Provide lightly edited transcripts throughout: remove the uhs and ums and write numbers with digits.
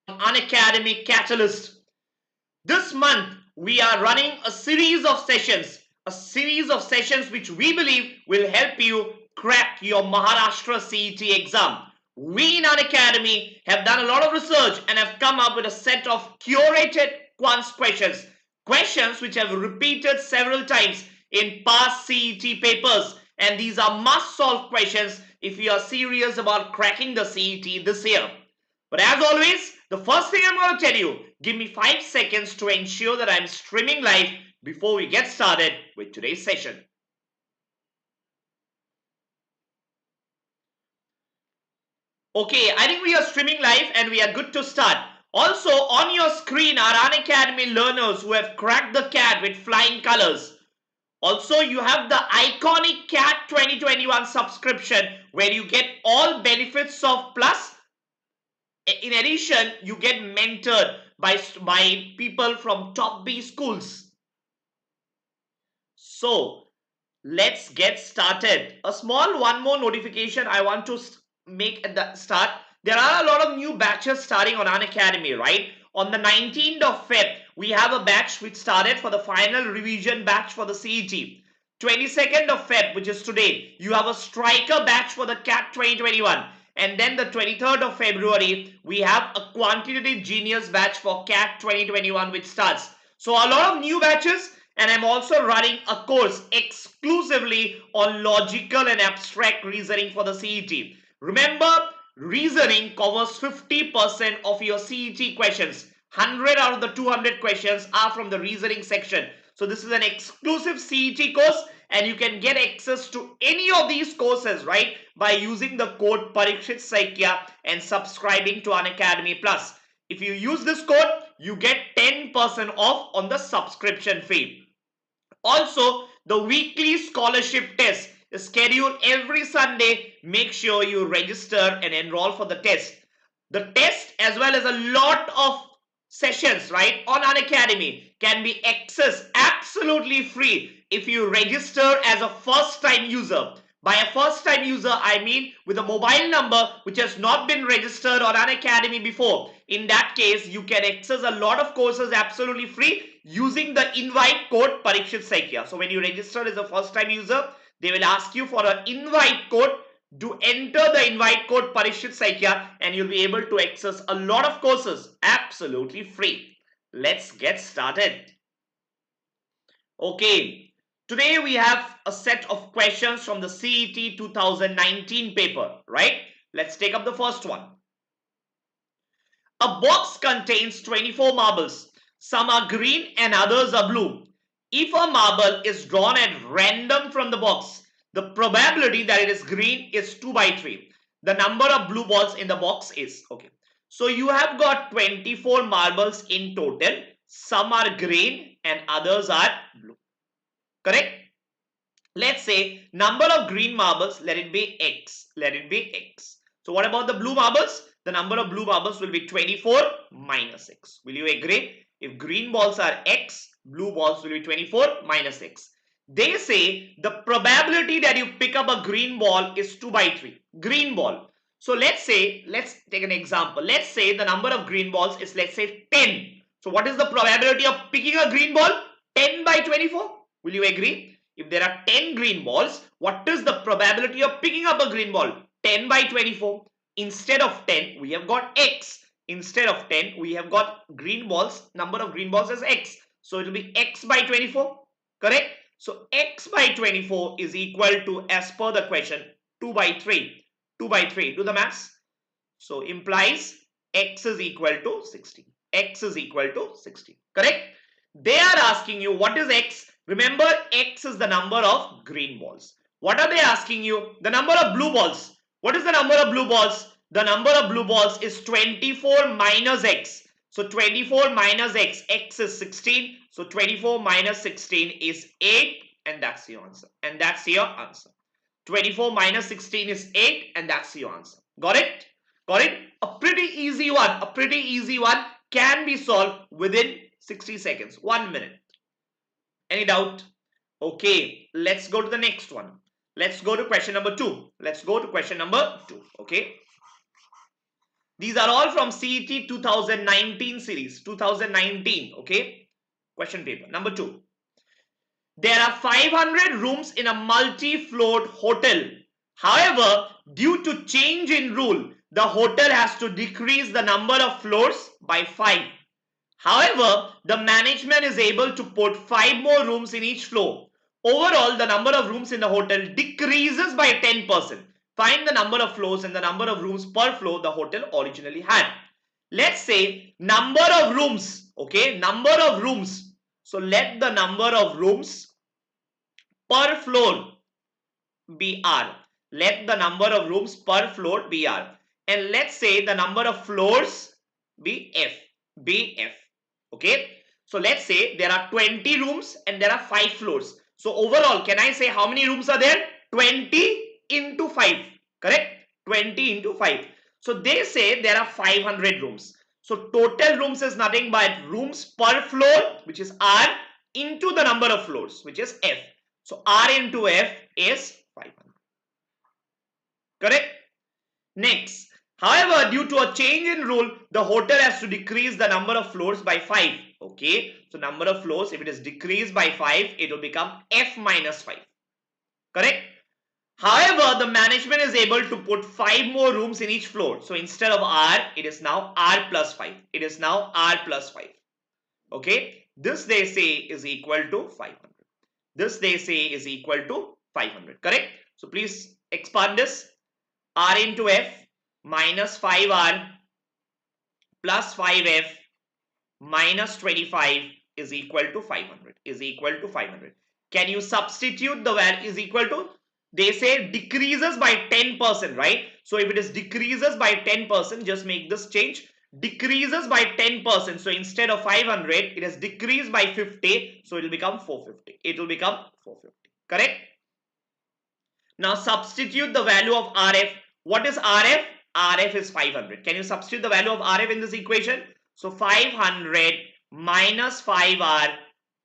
Unacademy CATalyst. This month, we are running a series of sessions which we believe will help you crack your Maharashtra CET exam. We in Unacademy have done a lot of research and have come up with a set of curated Quants questions which have repeated several times in past CET papers, and these are must-solve questions if you are serious about cracking the CET this year. But as always, the first thing I'm going to tell you, give me 5 seconds to ensure that I'm streaming live before we get started with today's session. Okay, I think we are streaming live and we are good to start. Also, on your screen are Unacademy learners who have cracked the CAT with flying colors. Also, you have the iconic CAT 2021 subscription where you get all benefits of Plus. In addition, you get mentored by people from top B schools. So let's get started. A small one more notification I want to make at the start. There are a lot of new batches starting on Unacademy, right? On the 19th of Feb, we have a batch which started for the final revision batch for the CET. 22nd of Feb, which is today, you have a striker batch for the CAT 2021. And then the 23rd of February, we have a quantitative genius batch for CAT 2021 which starts. So a lot of new batches, and I'm also running a course exclusively on logical and abstract reasoning for the CET. Remember, reasoning covers 50% of your CET questions. 100 out of the 200 questions are from the reasoning section. So this is an exclusive CET course, and you can get access to any of these courses, right, by using the code Parikshit Saikia and subscribing to Unacademy Plus. If you use this code, you get 10% off on the subscription fee. Also, the weekly scholarship test is scheduled every Sunday. Make sure you register and enroll for the test. The test, as well as a lot of sessions, right, on Unacademy can be accessed absolutely free if you register as a first-time user. By a first-time user, I mean with a mobile number which has not been registered on Unacademy before. In that case, you can access a lot of courses absolutely free using the invite code Parikshit Saikia. So when you register as a first-time user, they will ask you for an invite code. Do enter the invite code Parikshit Saikia and you'll be able to access a lot of courses absolutely free. Let's get started. Okay, today we have a set of questions from the CET 2019 paper, right? Let's take up the first one. A box contains 24 marbles. Some are green and others are blue. If a marble is drawn at random from the box, the probability that it is green is 2 by 3. The number of blue balls in the box is, okay. So you have got 24 marbles in total. Some are green and others are blue. Correct? Let's say number of green marbles, let it be X. Let it be X. So what about the blue marbles? The number of blue marbles will be 24 minus X. Will you agree? If green balls are X, blue balls will be 24 minus X. They say the probability that you pick up a green ball is 2 by 3. Green ball. So let's take an example. Let's say the number of green balls is, let's say, 10. So what is the probability of picking a green ball? 10 by 24. Will you agree? If there are 10 green balls, what is the probability of picking up a green ball? 10 by 24. Instead of 10, we have got X. Instead of 10, we have got green balls. Number of green balls is X. So it will be X by 24. Correct? So X by 24 is equal to, as per the question, 2 by 3. 2 by 3. Do the maths. So implies X is equal to 16. X is equal to 16. Correct? They are asking you what is X. Remember, X is the number of green balls. What are they asking you? The number of blue balls. What is the number of blue balls? The number of blue balls is 24 minus X. So 24 minus X. X is 16. So 24 minus 16 is 8. And that's your answer. And that's your answer. 24 minus 16 is 8. And that's your answer. Got it? Got it? A pretty easy one. A pretty easy one can be solved within 60 seconds. 1 minute. Any doubt? Okay, let's go to the next one. Let's go to question number 2. Let's go to question number 2. Okay. These are all from CET 2019 series, 2019, okay? Question paper. Number 2. There are 500 rooms in a multi-floored hotel. However, due to change in rule, the hotel has to decrease the number of floors by 5. However, the management is able to put 5 more rooms in each floor. Overall, the number of rooms in the hotel decreases by 10%. Find the number of floors and the number of rooms per floor the hotel originally had. Let's say number of rooms, okay, number of rooms. So let the number of rooms per floor be R. Let the number of rooms per floor be R. And let's say the number of floors be F. Okay. So let's say there are 20 rooms and there are 5 floors. So overall, can I say how many rooms are there? 20 into 5. Correct? 20 into 5. So they say there are 500 rooms. So total rooms is nothing but rooms per floor, which is R, into the number of floors, which is F. So R into F is 500. Correct? Next, however, due to a change in rule, the hotel has to decrease the number of floors by 5. Okay, so number of floors, if it is decreased by 5, it will become F minus 5. Correct? However, the management is able to put 5 more rooms in each floor. So instead of R, it is now R plus 5. It is now R plus 5. Okay, this they say is equal to 500. This they say is equal to 500. Correct? So please expand this. R into F minus 5R plus 5F minus 25 is equal to 500. Is equal to 500. Can you substitute the value is equal to? They say decreases by 10%, right? So if it is decreases by 10%, just make this change. Decreases by 10%. So instead of 500, it has decreased by 50. So it will become 450. It will become 450. Correct? Now substitute the value of RF. What is RF? RF is 500. Can you substitute the value of RF in this equation? So 500 minus 5R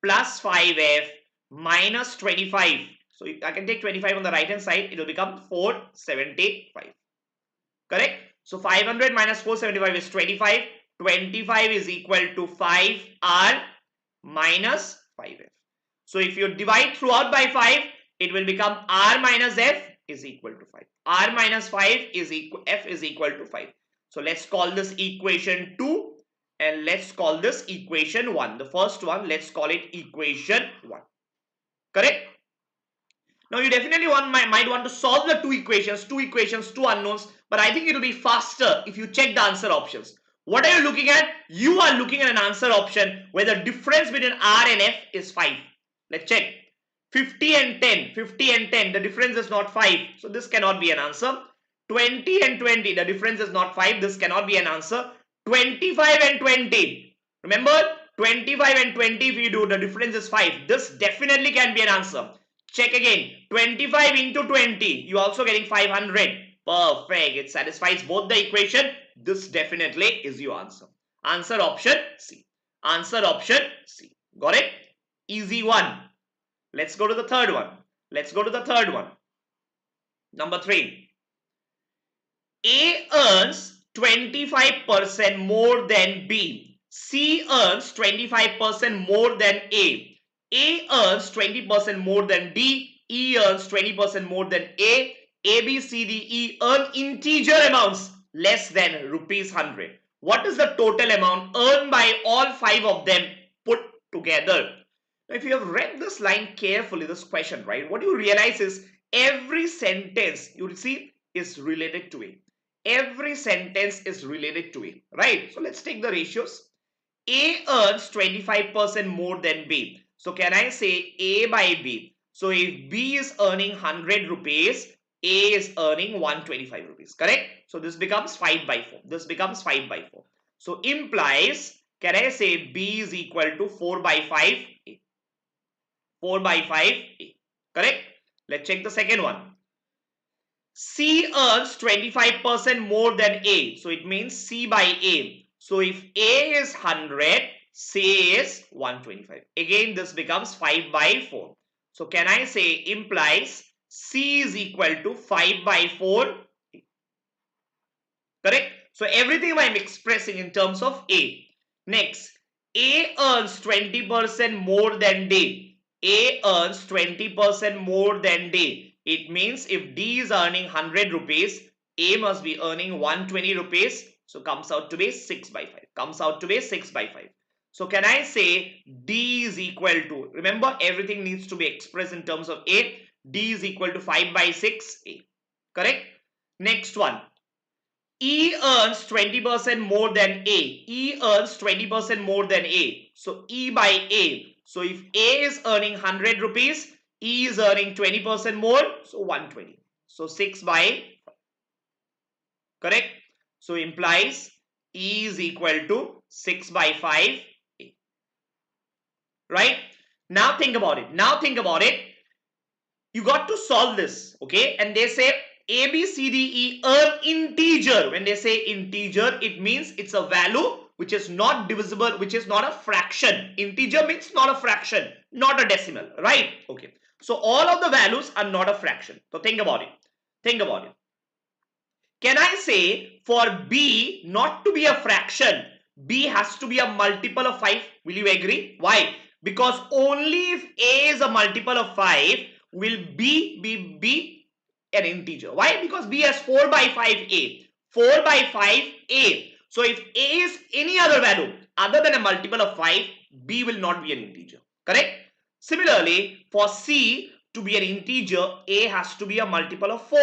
plus 5F minus 25. So I can take 25 on the right hand side. It will become 475. Correct? So 500 minus 475 is 25. 25 is equal to 5R minus 5F. So if you divide throughout by 5, it will become R minus F is equal to 5. R minus 5 is equal, F is equal to 5. So let's call this equation 2 and let's call this equation 1. The first one, let's call it equation 1. Correct? Now you definitely might want to solve the two equations, two unknowns, but I think it will be faster if you check the answer options. What are you looking at? You are looking at an answer option where the difference between R and F is 5. Let's check. 50 and 10, 50 and 10, the difference is not 5. So this cannot be an answer. 20 and 20, the difference is not 5. This cannot be an answer. 25 and 20. Remember, 25 and 20, if you do, the difference is 5. This definitely can be an answer. Check again. 25 into 20, you also getting 500. Perfect. It satisfies both the equation. This definitely is your answer. Answer option C. Answer option C. Got it? Easy one. Let's go to the third one. Let's go to the third one. Number 3. A earns 25% more than B. C earns 25% more than A. A earns 20% more than D. E earns 20% more than A. A, B, C, D, E earn integer amounts less than rupees 100. What is the total amount earned by all 5 of them put together? Now, if you have read this line carefully, this question, right, what you realize is every sentence you will see is related to A. Every sentence is related to A, right? So let's take the ratios. A earns 25% more than B. So can I say A by B? So if B is earning 100 rupees, A is earning 125 rupees, correct? So this becomes 5 by 4. This becomes 5 by 4. So implies, can I say B is equal to 4 by 5 A? 4 by 5 A. Correct? Let's check the second one. C earns 25% more than A. So it means C by A. So if A is 100, C is 125. Again, this becomes 5 by 4. So can I say implies C is equal to 5 by 4 A. Correct? So everything I'm expressing in terms of A. Next, A earns 20% more than D. A earns 20% more than D. It means if D is earning 100 rupees, A must be earning 120 rupees. So comes out to be 6 by 5. Comes out to be 6 by 5. So can I say D is equal to, remember everything needs to be expressed in terms of A. D is equal to 5 by 6 A. Correct? Next one. E earns 20% more than A. E earns 20% more than A. So E by A. So if A is earning 100 rupees, E is earning 20% more. So 120. So 6 by 5. Correct? So implies E is equal to 6 by 5 A. Right? Now think about it. Now think about it. You got to solve this. Okay? And they say A, B, C, D, E earn integer. When they say integer, it means it's a value which is not divisible, which is not a fraction. Integer means not a fraction, not a decimal, right? Okay. So all of the values are not a fraction. So think about it. Think about it. Can I say for B not to be a fraction, B has to be a multiple of 5? Will you agree? Why? Because only if A is a multiple of 5 will B be an integer. Why? Because B has 4 by 5A. 4 by 5A. So if A is any other value other than a multiple of 5, B will not be an integer. Correct? Similarly, for C to be an integer, A has to be a multiple of 4.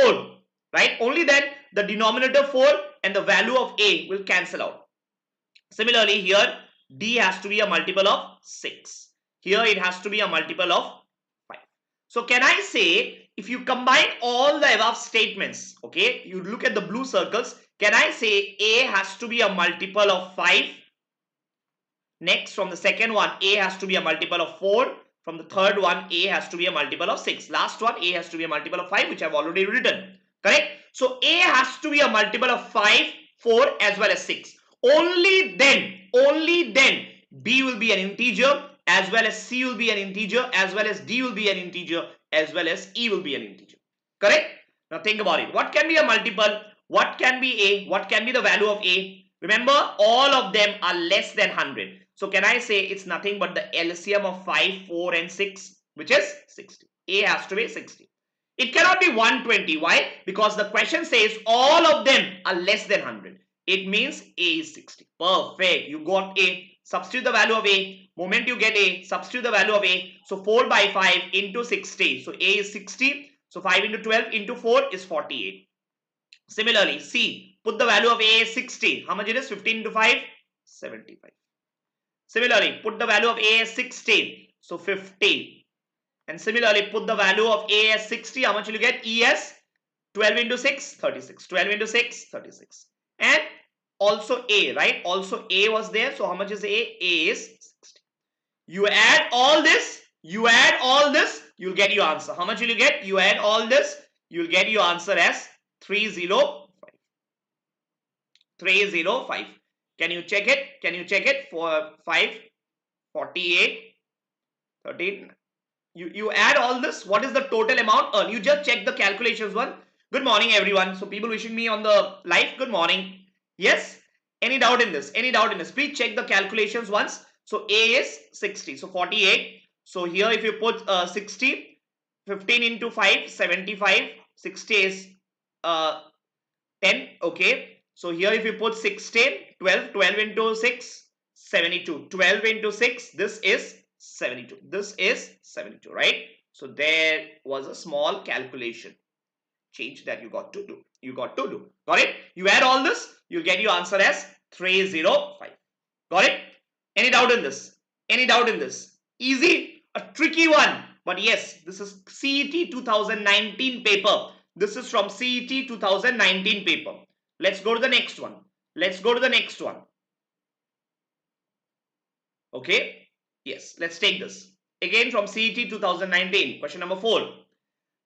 Right? Only then the denominator 4 and the value of A will cancel out. Similarly, here D has to be a multiple of 6. Here it has to be a multiple of 5. So can I say, if you combine all the above statements, okay, you look at the blue circles, can I say A has to be a multiple of 5? Next, from the second one, A has to be a multiple of 4. From the third one, A has to be a multiple of 6. Last one, A has to be a multiple of 5, which I've already written. Correct? So A has to be a multiple of 5, 4 as well as 6. Only then B will be an integer, as well as C will be an integer, as well as D will be an integer, as well as E will be an integer. Correct? Now think about it. What can be a multiple? What can be A? What can be the value of A? Remember, all of them are less than 100. So can I say it's nothing but the LCM of 5, 4 and 6, which is 60. A has to be 60. It cannot be 120. Why? Because the question says all of them are less than 100. It means A is 60. Perfect. You got A. Substitute the value of A. Moment you get A, substitute the value of A. So 4 by 5 into 60. So A is 60. So 5 into 12 into 4 is 48. Similarly, C. Put the value of A as 60. How much it is? 15 into 5? 75. Similarly, put the value of A as 60. So 50. And similarly, put the value of A as 60. How much will you get? E as 12 into 6, 36. 12 into 6, 36. And also A, right? Also A was there. So how much is A? A is 60. You add all this. You add all this. You'll get your answer. How much will you get? You add all this. You'll get your answer as 305. 305. Can you check it? Can you check it? For 5, 48, 13. You add all this. What is the total amount earned? You just check the calculations one. Good morning, everyone. So people wishing me on the live, good morning. Yes? Any doubt in this? Any doubt in this? Please check the calculations once. So A is 60. So 48. So here if you put 60, 15 into 5, 75. 60 is 10. Okay. So here if you put 16, 12, 12 into 6, 72. 12 into 6, this is 72. This is 72, right? So there was a small calculation change that you got to do. Got it? You add all this, you'll get your answer as 305. Got it? Any doubt in this? Any doubt in this? Easy? A tricky one. But yes, this is CET 2019 paper. This is from CET 2019 paper. Let's go to the next one. Let's go to the next one. Okay? Yes, let's take this. Again from CET 2019. Question number 4.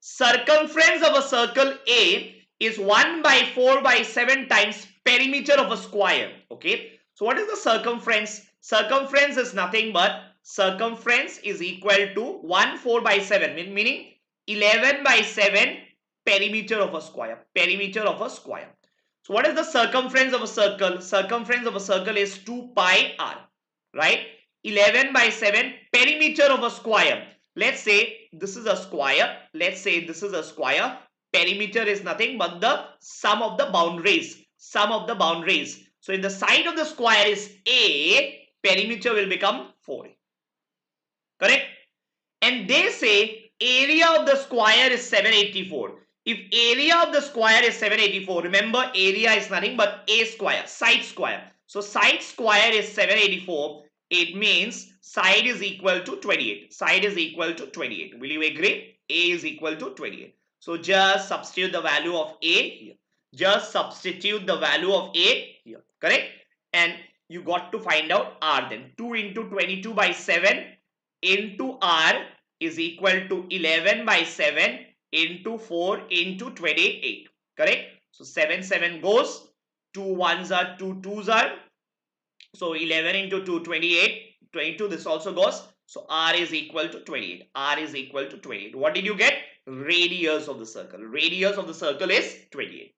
Circumference of a circle A is 1 by 4 by 7 times perimeter of a square. Okay? So what is the circumference? Circumference is nothing but circumference is equal to 1 4 by 7, meaning 11 by 7 perimeter of a square. Perimeter of a square. So what is the circumference of a circle? Circumference of a circle is 2 pi r, right? 11 by 7 perimeter of a square. Let's say this is a square. Let's say this is a square. Perimeter is nothing but the sum of the boundaries. Sum of the boundaries. So if the side of the square is A, perimeter will become 4. Correct? And they say area of the square is 784. If area of the square is 784, remember area is nothing but A square, side square. So side square is 784. It means side is equal to 28. Side is equal to 28. Will you agree? A is equal to 28. So just substitute the value of A here. Just substitute the value of A here. Correct? And you got to find out R then. 2 into 22 by 7 into R is equal to 11 by 7 into 4 into 28. Correct? So 7 goes. 2 1s are 2 2s are. So 11 into 2, 28. 22, this also goes. So R is equal to 28. R is equal to 28. What did you get? Radius of the circle. Radius of the circle is 28.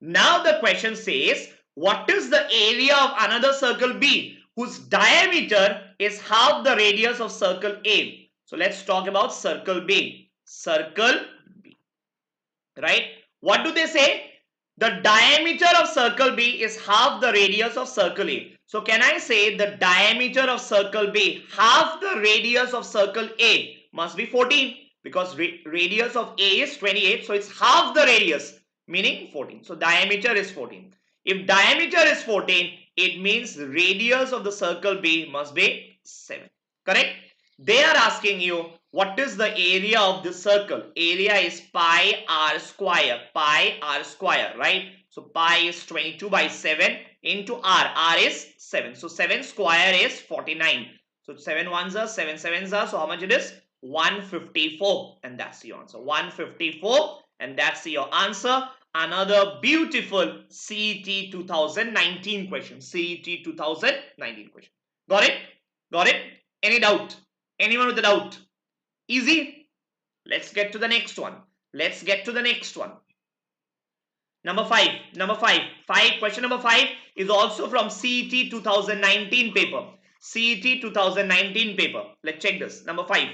Now the question says, what is the area of another circle B whose diameter is half the radius of circle A? So let's talk about circle B. Circle B. Right? What do they say? The diameter of circle B is half the radius of circle A. So can I say the diameter of circle B half the radius of circle A? Must be 14 because radius of A is 28. So it's half the radius, meaning 14. So diameter is 14. If diameter is 14, it means radius of the circle B must be 7. Correct? They are asking you, what is the area of this circle? Area is pi r square. Pi r square, right? So pi is 22 by 7 into r. R is 7. So 7 square is 49. So 7 1s are, 7 7s are. So how much it is? 154. And that's your answer. 154. And that's your answer. Another beautiful CET 2019 question. CET 2019 question. Got it? Got it? Any doubt? Anyone with a doubt? Easy? Let's get to the next one. Let's get to the next one. Number 5. Number 5. Question number 5 is also from CET 2019 paper. CET 2019 paper. Let's check this. Number 5.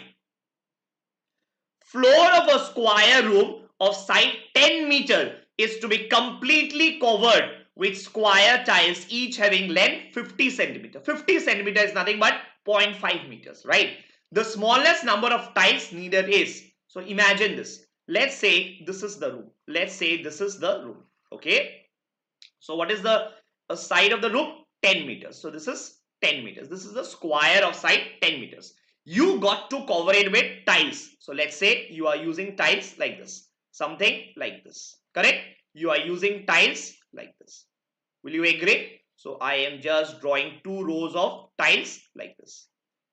Floor of a square room of side 10 meter is to be completely covered with square tiles, each having length 50 centimeter. 50 centimeter is nothing but 0.5 meters, right? The smallest number of tiles needed is, so imagine this. Let's say this is the room. Let's say this is the room. Okay. So what is the side of the room? 10 meters. So this is 10 meters. This is the square of side 10 meters. You got to cover it with tiles. So let's say you are using tiles like this. Something like this. Correct? You are using tiles like this. Will you agree? So I am just drawing 2 rows of tiles like this.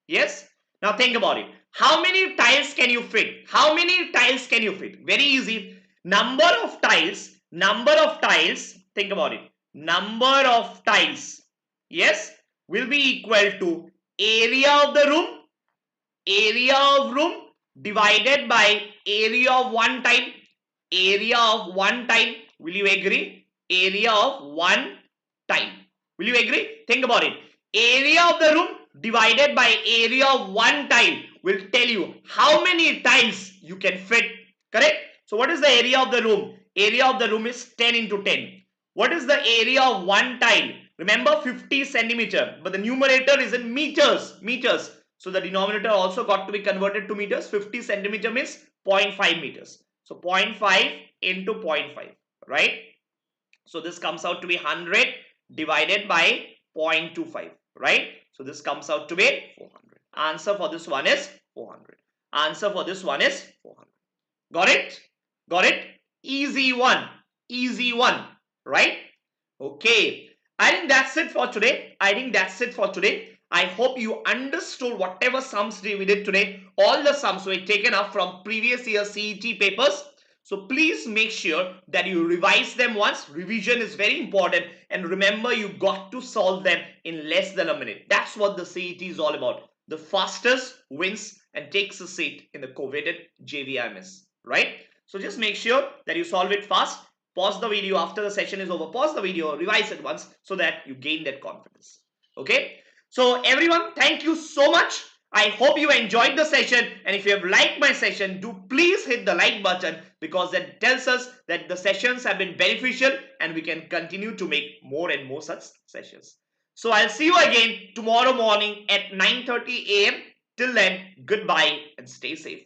Yes? Now think about it. How many tiles can you fit? How many tiles can you fit? Very easy. Number of tiles, think about it. Number of tiles, yes, will be equal to area of the room, divided by area of one tile, Will you agree? Area of one tile. Will you agree? Think about it. Area of the room divided by area of one tile will tell you how many tiles you can fit. Correct? So what is the area of the room? Area of the room is 10 into 10. What is the area of one tile? Remember 50 centimeter, but the numerator is in meters. So the denominator also got to be converted to meters. 50 centimeter means 0.5 meters. So 0.5 into 0.5, right? So this comes out to be 100 divided by 0.25, right? So this comes out to be 400. Answer for this one is 400. Answer for this one is 400. Got it? Got it? Easy one, right? Okay. I think that's it for today. I hope you understood whatever sums we did today. All the sums were taken up from previous year CET papers. So please make sure that you revise them once. Revision is very important. And remember, you got to solve them in less than a minute. That's what the CET is all about. The fastest wins and takes a seat in the coveted JVMS, right? So just make sure that you solve it fast. pause the video after the session is over, pause the video, revise it once so that you gain that confidence. Okay, so everyone, thank you so much. I hope you enjoyed the session, and if you have liked my session, do please hit the like button, because that tells us that the sessions have been beneficial and we can continue to make more and more such sessions. So I'll see you again tomorrow morning at 9:30 a.m. Till then, goodbye and stay safe.